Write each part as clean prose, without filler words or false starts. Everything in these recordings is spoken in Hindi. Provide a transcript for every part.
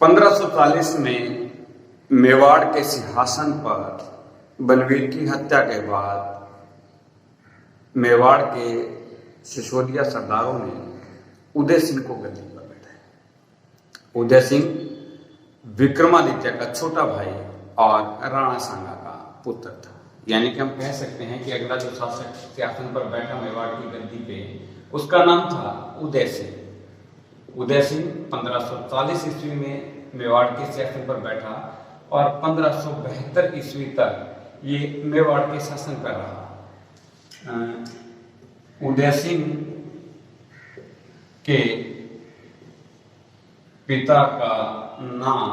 1540 में मेवाड़ के सिंहासन पर बनवीर की हत्या के बाद मेवाड़ के सिसोदिया सरदारों ने उदय सिंह को गद्दी पर बैठाया। उदय सिंह विक्रमादित्य का छोटा भाई और राणा सांगा का पुत्र था। यानी कि हम कह सकते हैं कि अगला जो शासक सिंहासन पर बैठा मेवाड़ की गद्दी पे, उसका नाम था उदय सिंह। उदय सिंह 1540 ईस्वी में मेवाड़ के सिंहासन पर बैठा और 1572 ईस्वी तक ये मेवाड़ के शासन कर रहा। उदय सिंह के पिता का नाम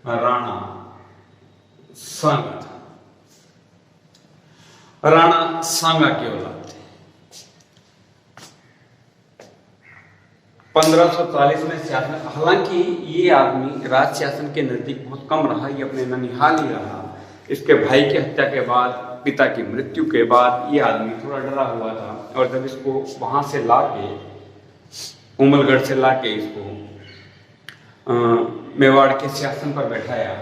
राणा सांगा था। राणा सांगा की औलाद थे। 1540 में शासन, हालांकि ये आदमी राज शासन के नजदीक बहुत कम रहा, ये अपने ननिहाल ही रहा। इसके भाई की हत्या के बाद, पिता की मृत्यु के बाद ये आदमी थोड़ा डरा हुआ था और जब इसको वहां से लाके, उमलगढ़ से लाके इसको मेवाड़ के सिंहासन पर बैठाया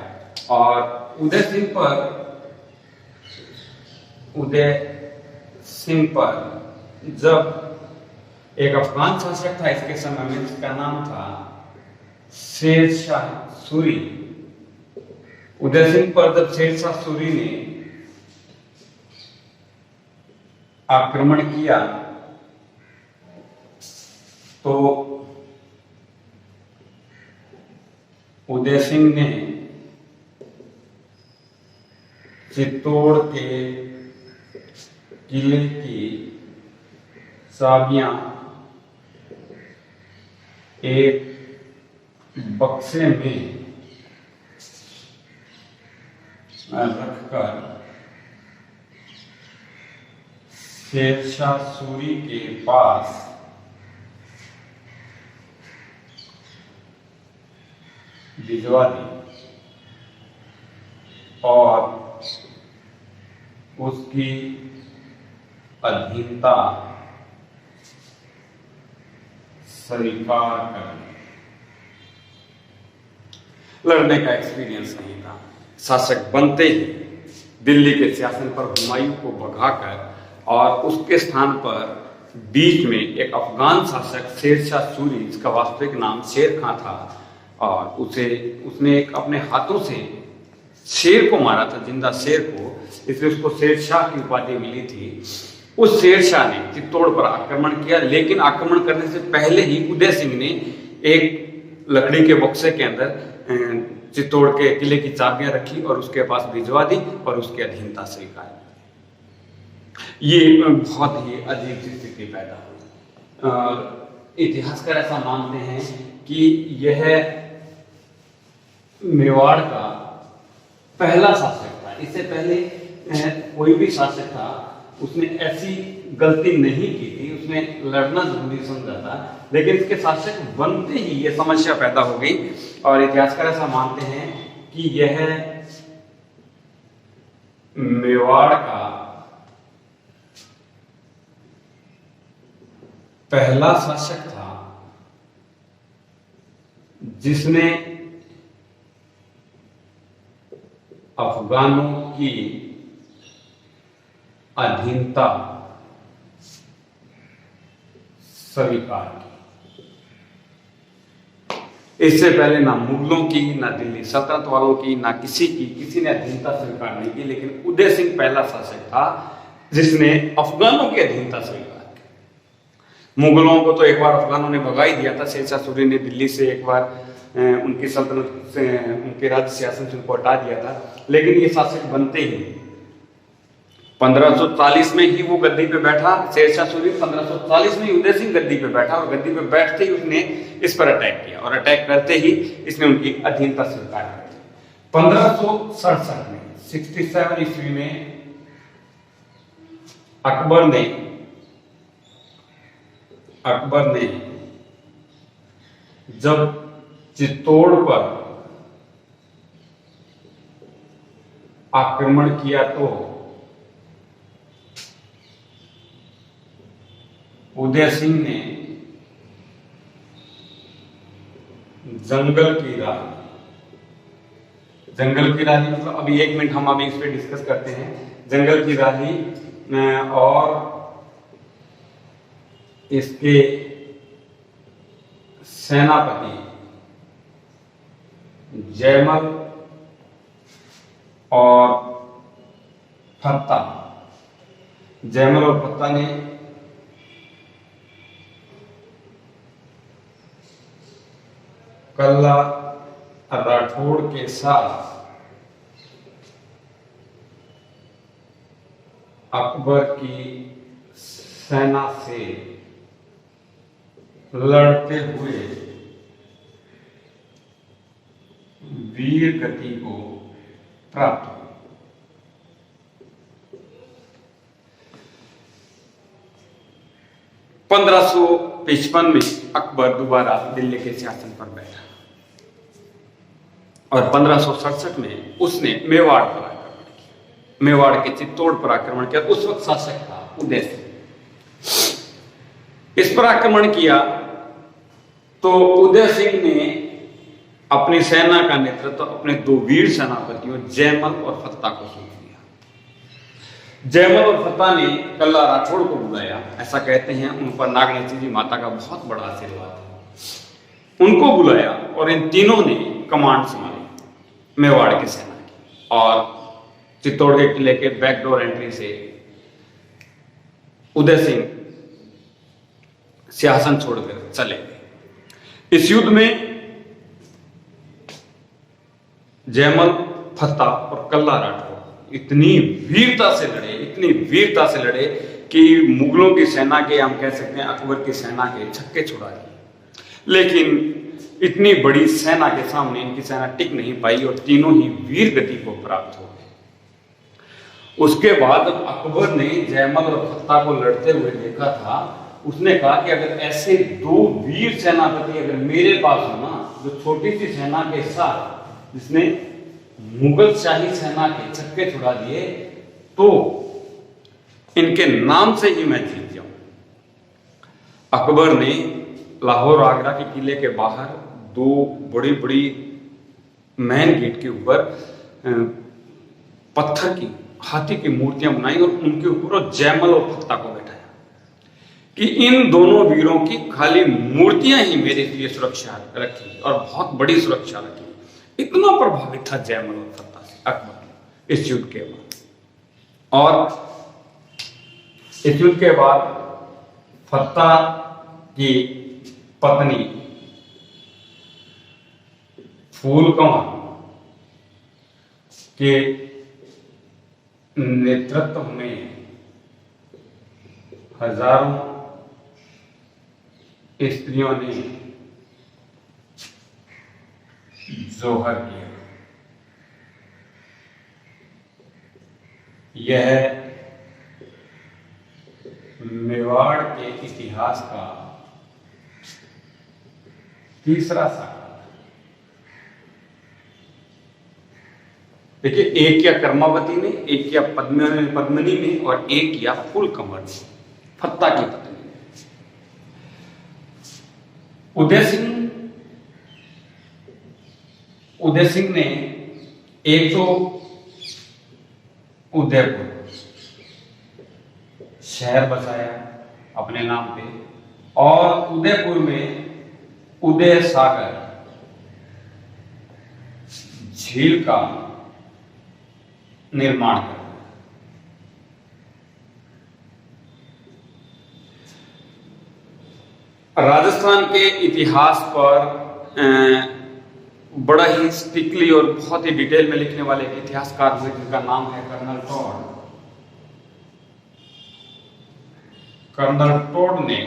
और उदय सिंह पर जब एक अफगान शासक था इसके समय में, जिसका नाम था शेर शाह सूरी। उदय सिंह पर जब शेर शाह सूरी ने आक्रमण किया तो उदय सिंह ने चित्तौड़ के किले की चाबियां एक बक्से में रखकर शेरशाह सूरी के पास भिजवा दी और उसकी अधीनता स्वीकार कर ली। लड़ने का एक्सपीरियंस नहीं था। शासक बनते ही दिल्ली के सिंहासन पर हुमायूं को भगाकर और उसके स्थान पर बीच में एक अफगान शासक शेरशाह सूरी, जिसका वास्तविक नाम शेर खां था, और उसने एक अपने हाथों से शेर को मारा था, जिंदा शेर को, इसलिए उसको शेरशाह की उपाधि मिली थी। उस शेरशाह ने चित्तौड़ पर आक्रमण किया, लेकिन आक्रमण करने से पहले ही उदय सिंह ने एक लकड़ी के बक्से के अंदर चित्तौड़ के किले की चाबियां रखी और उसके पास भिजवा दी और उसकी अधीनता स्वीकार की। ये बहुत ही अजीब सी स्थिति पैदा हुई। इतिहासकार ऐसा मानते हैं कि यह मेवाड़ का पहला शासक था। इससे पहले कोई भी शासक था, उसने ऐसी गलती नहीं की थी, उसने लड़ना जरूरी समझा था, लेकिन इसके शासक बनते ही ये समस्या पैदा हो गई। और इतिहासकार ऐसा मानते हैं कि यह मेवाड़ का पहला शासक था जिसने अफगानों की अधीनता स्वीकार की। इससे पहले ना मुगलों की, ना दिल्ली सल्तनत वालों की, ना किसी ने अधीनता स्वीकार नहीं की, लेकिन उदय सिंह पहला शासक था जिसने अफगानों की अधीनता स्वीकार की। मुगलों को तो एक बार अफगानों ने भगा ही दिया था। शेरशाह सूरी ने दिल्ली से एक बार उनकी सल्तनत से, उनके राज्य शासन से उनको हटा दिया था, लेकिन ये शासक बनते ही 1540 में ही वो गद्दी पे बैठा। शेरशाह सूरी 1540 में ही उदय सिंह गद्दी पे बैठा और गद्दी पे बैठते ही उसने इस पर अटैक किया और अटैक करते ही इसने उनकी अधीनता स्वीकार कर ली। 1567 में 67 ईस्वी में अकबर ने जब चित्तौड़ पर आक्रमण किया तो उदय सिंह ने जंगल की रानी। जंगल की रानी मतलब अभी 1 मिनट हम अभी इस पे डिस्कस करते हैं। जंगल की रानी और इसके सेनापति जयमल और फत्ता। जयमल और फत्ता ने कल्ला राठौड़ के साथ अकबर की सेना से लड़ते हुए वीर गति को प्राप्त हुई। 1555 में अकबर दोबारा दिल्ली के सिंहासन पर बैठा और 1567 में उसने मेवाड़ पर आक्रमण किया। मेवाड़ के चित्तौड़ पर आक्रमण किया। उस वक्त शासक था उदय सिंह। इस पर आक्रमण किया तो उदय सिंह ने अपनी सेना का नेतृत्व अपने 2 वीर सेनापतियों जयमल और फत्ता को सौंप दिया। जयमल और फत्ता ने कल्ला राठौड़ को बुलाया। ऐसा कहते हैं उन पर नागनची जी माता का बहुत बड़ा आशीर्वाद है। उनको बुलाया और इन तीनों ने कमांड संभाली मेवाड़ की सेना की और चित्तौड़ के किले के बैकडोर एंट्री से उदय सिंह सिंहासन छोड़कर चले गए। इस युद्ध में जयमल, फत्ता और कल्ला राठौड़ इतनी वीरता से लड़े कि मुगलों की सेना के, हम कह सकते हैं अकबर की सेना के छक्के छुड़ा दिए। लेकिन इतनी बड़ी सेना के सामने इनकी सेना टिक नहीं पाई और तीनों ही वीर गति को प्राप्त हो गए। उसके बाद अकबर ने जयमल और फत्ता को लड़ते हुए देखा था। उसने कहा कि अगर ऐसे 2 वीर सेनापति अगर मेरे पास हो ना, जो छोटी सी सेना के साथ जिसने मुगल शाही सेना के छक्के छुड़ा दिए, तो इनके नाम से ही मैं जीत जाऊं। अकबर ने लाहौर आगरा के किले के बाहर 2 बड़ी बड़ी मेन गेट के ऊपर पत्थर की हाथी की मूर्तियां बनाई और उनके ऊपर जयमल और फत्ता को बैठाया कि इन दोनों वीरों की खाली मूर्तियां ही मेरे लिए सुरक्षा रखी और बहुत बड़ी सुरक्षा रखी। इतना प्रभावित था जयमल और फत्ता से अकबर इस युद्ध के बाद। और इस युद्ध के बाद फत्ता की पत्नी फूलकमल के नेतृत्व में हजारों स्त्रियों ने जोहर किया। यह मेवाड़ के इतिहास का तीसरा साक्ष्य। देखिए, एक किया कर्मावती ने, एक किया पद्मिनी ने और एक किया फूलकमल ने, फत्ता की पत्नी ने। उदय सिंह ने एक तो उदयपुर शहर बसाया अपने नाम पे और उदयपुर में उदय सागर झील का निर्माण कर। राजस्थान के इतिहास पर बड़ा ही स्टिकली और बहुत ही डिटेल में लिखने वाले एक इतिहासकार हुए जिनका नाम है कर्नल टॉड। कर्नल टॉड ने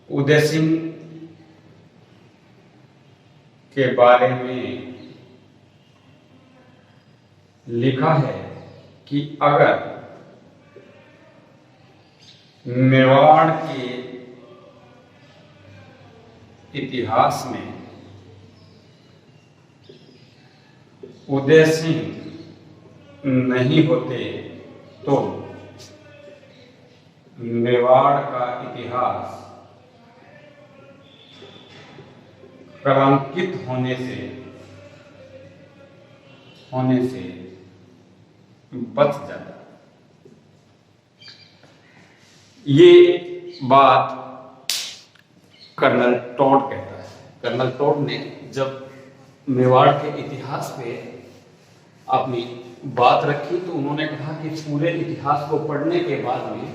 उदय सिंह के बारे में लिखा है कि अगर मेवाड़ के इतिहास में उदय सिंह नहीं होते तो मेवाड़ का इतिहास कलंकित होने से बच जाता। ये बात कर्नल टॉड कहता है। कर्नल टॉड ने जब मेवाड़ के इतिहास पे अपनी बात रखी तो उन्होंने कहा कि पूरे इतिहास को पढ़ने के बाद में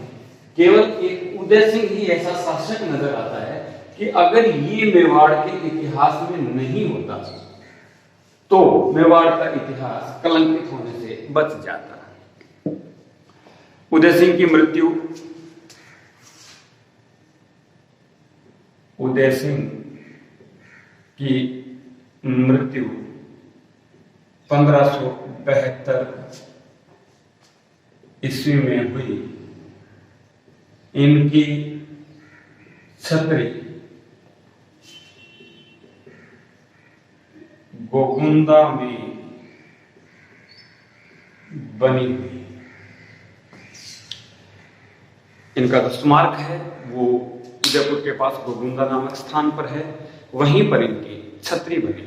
केवल एक उदय सिंह ही ऐसा शासक नजर आता है कि अगर ये मेवाड़ के इतिहास में नहीं होता तो मेवाड़ का इतिहास कलंकित होने से बच जाता। उदय सिंह की मृत्यु उदय सिंह की मृत्यु 1572 ईस्वी में हुई। इनकी छत्री गोकुंदा में बनी हुई। इनका जो स्मारक है वो उदयपुर के पास गोकुंदा नामक स्थान पर है, वहीं पर इनकी छतरी बनी।